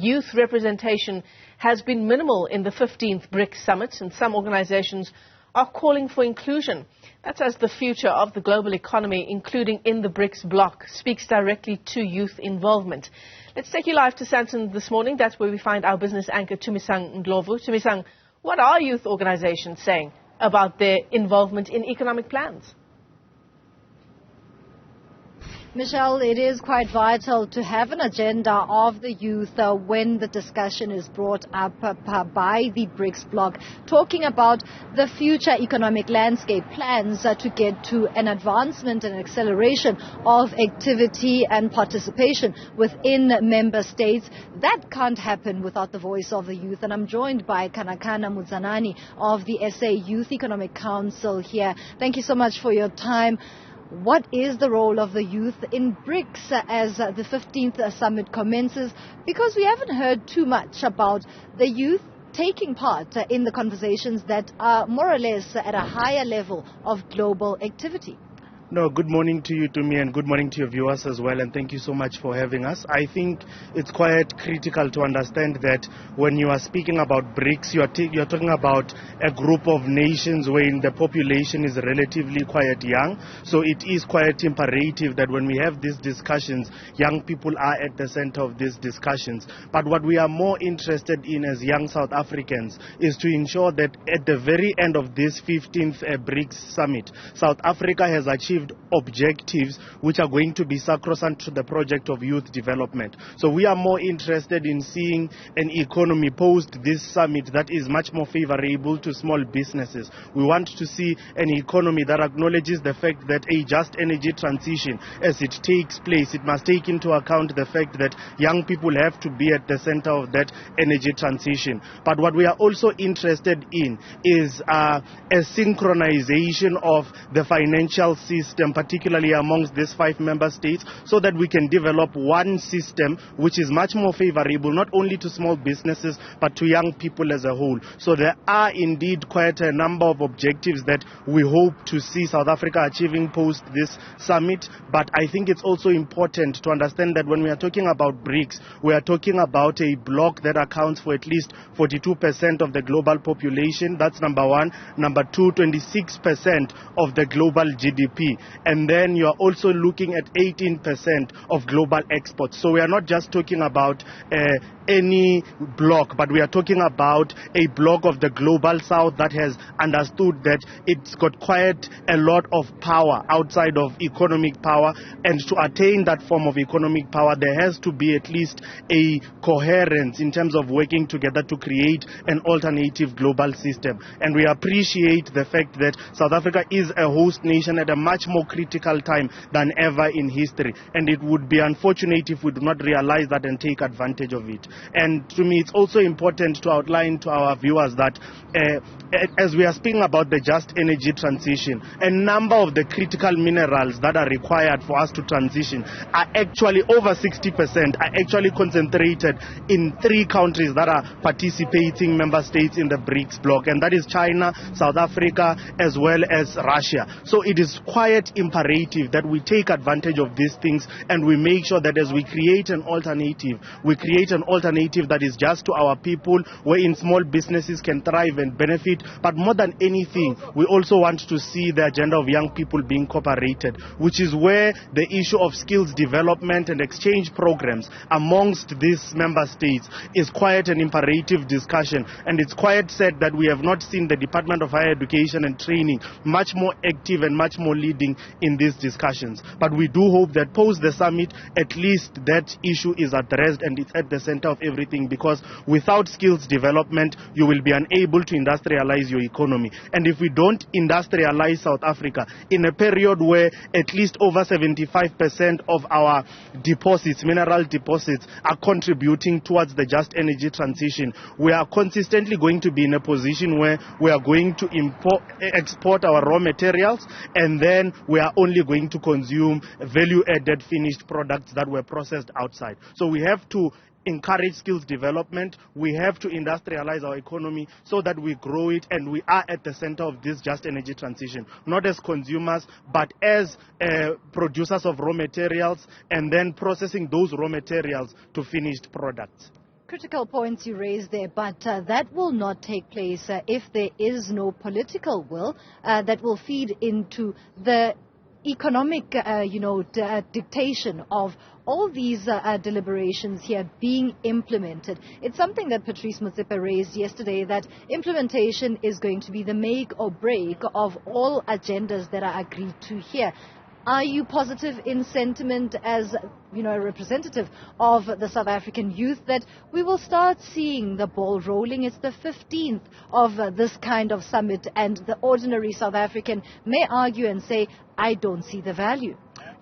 youth representation has been minimal in the 15th BRICS Summit, and some organizations are calling for inclusion. That's as the future of the global economy, including in the BRICS bloc, speaks directly to youth involvement. Let's take you live to Sandton this morning. That's where we find our business anchor, Tumisang Ndlovu. Tumisang, what are youth organizations saying about their involvement in economic plans? Michelle, it is quite vital to have an agenda of the youth when the discussion is brought up by the BRICS bloc, talking about the future economic landscape, plans to get to an advancement and acceleration of activity and participation within member states. That can't happen without the voice of the youth. And I'm joined by Kanakana Mudzanani of the SA Youth Economic Council here. Thank you so much for your time. What is the role of the youth in BRICS as the 15th summit commences? Because we haven't heard too much about the youth taking part in the conversations that are more or less at a higher level of global activity. No, good morning to you, Tumi, and good morning to your viewers as well, and thank you so much for having us. I think it's quite critical to understand that when you are speaking about BRICS, you're talking about a group of nations wherein the population is relatively quite young. So it is quite imperative that when we have these discussions, young people are at the center of these discussions. But what we are more interested in as young South Africans is to ensure that at the very end of this 15th BRICS Summit, South Africa has achieved objectives which are going to be sacrosanct to the project of youth development. So we are more interested in seeing an economy post this summit that is much more favorable to small businesses. We want to see an economy that acknowledges the fact that a just energy transition, as it takes place, it must take into account the fact that young people have to be at the center of that energy transition. But what we are also interested in is a synchronization of the financial system, particularly amongst these 5 member states, so that we can develop one system which is much more favorable not only to small businesses but to young people as a whole. So there are indeed quite a number of objectives that we hope to see South Africa achieving post this summit. But I think it's also important to understand that when we are talking about BRICS, we are talking about a bloc that accounts for at least 42% of the global population. That's number one. Number two, 26% of the global GDP. And then you are also looking at 18% of global exports. So we are not just talking about any bloc, but we are talking about a bloc of the global south that has understood that it's got quite a lot of power outside of economic power, and to attain that form of economic power there has to be at least a coherence in terms of working together to create an alternative global system. And we appreciate the fact that South Africa is a host nation at a much more critical time than ever in history, and it would be unfortunate if we do not realize that and take advantage of it. And to me, it's also important to outline to our viewers that as we are speaking about the just energy transition, a number of the critical minerals that are required for us to transition are actually over 60%, are actually concentrated in 3 countries that are participating member states in the BRICS bloc, and that is China, South Africa, as well as Russia. So it is quite imperative that we take advantage of these things and we make sure that as we create an alternative, that is just to our people, wherein small businesses can thrive and benefit. But more than anything, we also want to see the agenda of young people being incorporated, which is where the issue of skills development and exchange programs amongst these member states is quite an imperative discussion. And it's quite sad that we have not seen the Department of Higher Education and Training much more active and much more leading in these discussions. But we do hope that post the summit, at least that issue is addressed and it's at the center of everything, because without skills development, you will be unable to industrialize your economy. And if we don't industrialize South Africa in a period where at least over 75% of our deposits, mineral deposits, are contributing towards the just energy transition, we are consistently going to be in a position where we are going to export our raw materials, and then we are only going to consume value-added finished products that were processed outside. So we have to encourage skills development. We have to industrialize our economy so that we grow it, and we are at the center of this just energy transition, not as consumers, but as producers of raw materials, and then processing those raw materials to finished products. Critical points you raised there, but that will not take place if there is no political will that will feed into the economic, dictation of all these deliberations here being implemented. It's something that Patrice Motsepe raised yesterday, that implementation is going to be the make or break of all agendas that are agreed to here. Are you positive in sentiment as, a representative of the South African youth that we will start seeing the ball rolling? It's the 15th of this kind of summit, and the ordinary South African may argue and say, I don't see the value.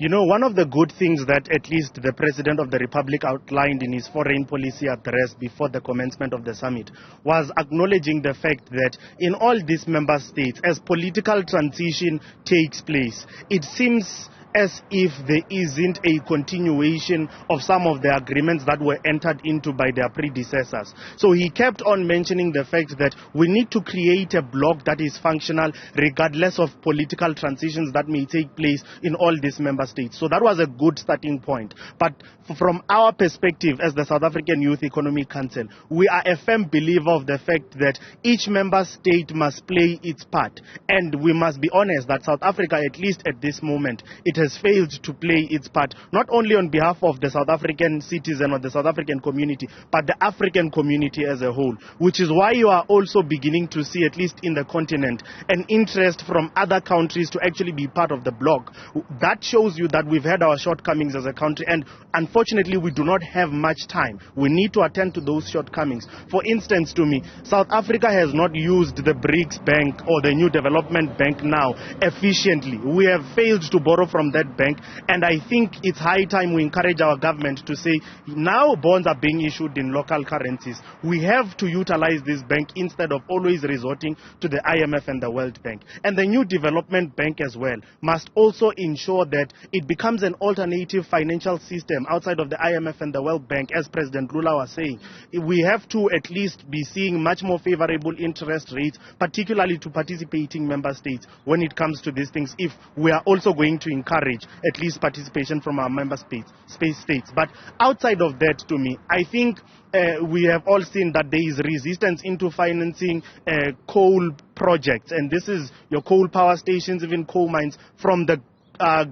One of the good things that at least the President of the Republic outlined in his foreign policy address before the commencement of the summit was acknowledging the fact that in all these member states, as political transition takes place, it seems as if there isn't a continuation of some of the agreements that were entered into by their predecessors. So he kept on mentioning the fact that we need to create a bloc that is functional regardless of political transitions that may take place in all these member states. So that was a good starting point. But from our perspective as the South African Youth Economic Council, we are a firm believer of the fact that each member state must play its part. And we must be honest that South Africa, at least at this moment, it has failed to play its part, not only on behalf of the South African citizen or the South African community, but the African community as a whole, which is why you are also beginning to see, at least in the continent, an interest from other countries to actually be part of the bloc. That shows you that we've had our shortcomings as a country, and unfortunately we do not have much time. We need to attend to those shortcomings. For instance, to me, South Africa has not used the BRICS Bank or the New Development Bank now efficiently. We have failed to borrow from that bank, and I think it's high time we encourage our government to say, now bonds are being issued in local currencies. We have to utilize this bank instead of always resorting to the IMF and the World Bank. And the New Development Bank as well must also ensure that it becomes an alternative financial system outside of the IMF and the World Bank, as President Lula was saying. We have to at least be seeing much more favorable interest rates, particularly to participating member states when it comes to these things, if we are also going to encourage at least participation from our member states. But outside of that, to me, I think we have all seen that there is resistance into financing coal projects, and this is your coal power stations, even coal mines from the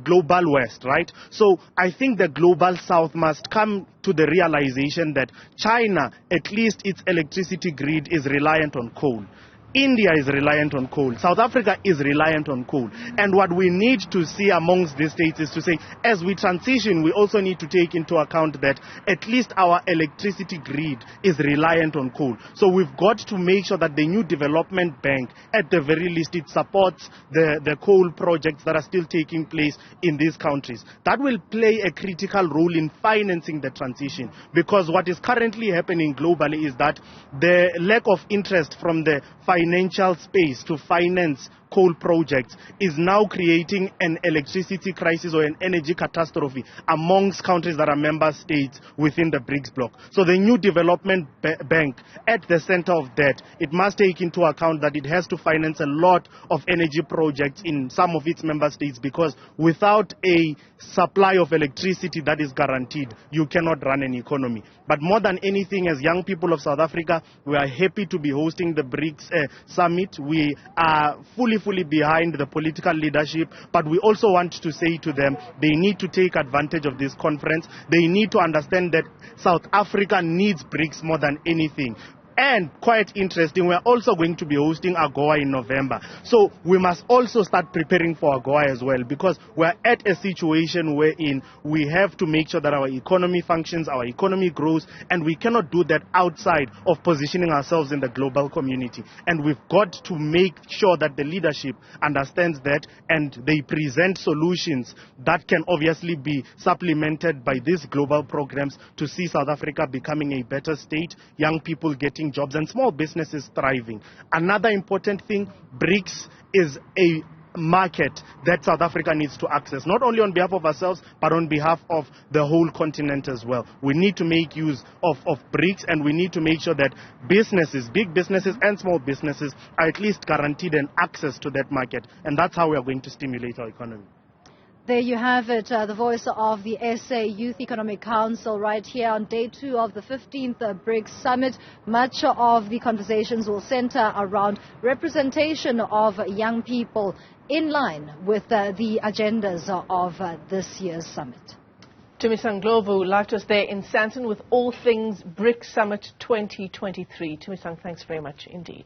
global west, right? So I think the global south must come to the realization that China, at least its electricity grid, is reliant on coal. India is reliant on coal. South Africa is reliant on coal. And what we need to see amongst these states is to say, as we transition, we also need to take into account that at least our electricity grid is reliant on coal. So we've got to make sure that the New Development Bank, at the very least, it supports the coal projects that are still taking place in these countries. That will play a critical role in financing the transition, because what is currently happening globally is that the lack of interest from the financial space to finance coal projects is now creating an electricity crisis or an energy catastrophe amongst countries that are member states within the BRICS bloc. So the New Development Bank, at the center of that, it must take into account that it has to finance a lot of energy projects in some of its member states, because without a supply of electricity that is guaranteed, you cannot run an economy. But more than anything, as young people of South Africa, we are happy to be hosting the BRICS Summit. We are fully behind the political leadership, but we also want to say to them, they need to take advantage of this conference. They need to understand that South Africa needs BRICS more than anything. And quite interesting, we're also going to be hosting AGOA in November. So we must also start preparing for AGOA as well, because we're at a situation wherein we have to make sure that our economy functions, our economy grows, and we cannot do that outside of positioning ourselves in the global community. And we've got to make sure that the leadership understands that, and they present solutions that can obviously be supplemented by these global programs to see South Africa becoming a better state, young people getting jobs, and small businesses thriving. Another important thing, BRICS is a market that South Africa needs to access, not only on behalf of ourselves, but on behalf of the whole continent as well. We need to make use of BRICS, and we need to make sure that businesses, big businesses and small businesses, are at least guaranteed an access to that market. And that's how we are going to stimulate our economy. There you have it, the voice of the SA Youth Economic Council right here on day 2 of the 15th BRICS Summit. Much of the conversations will center around representation of young people in line with the agendas of this year's summit. Tumisang Ndlovu live to us there in Sandton with all things BRICS Summit 2023. Tumisang, thanks very much indeed.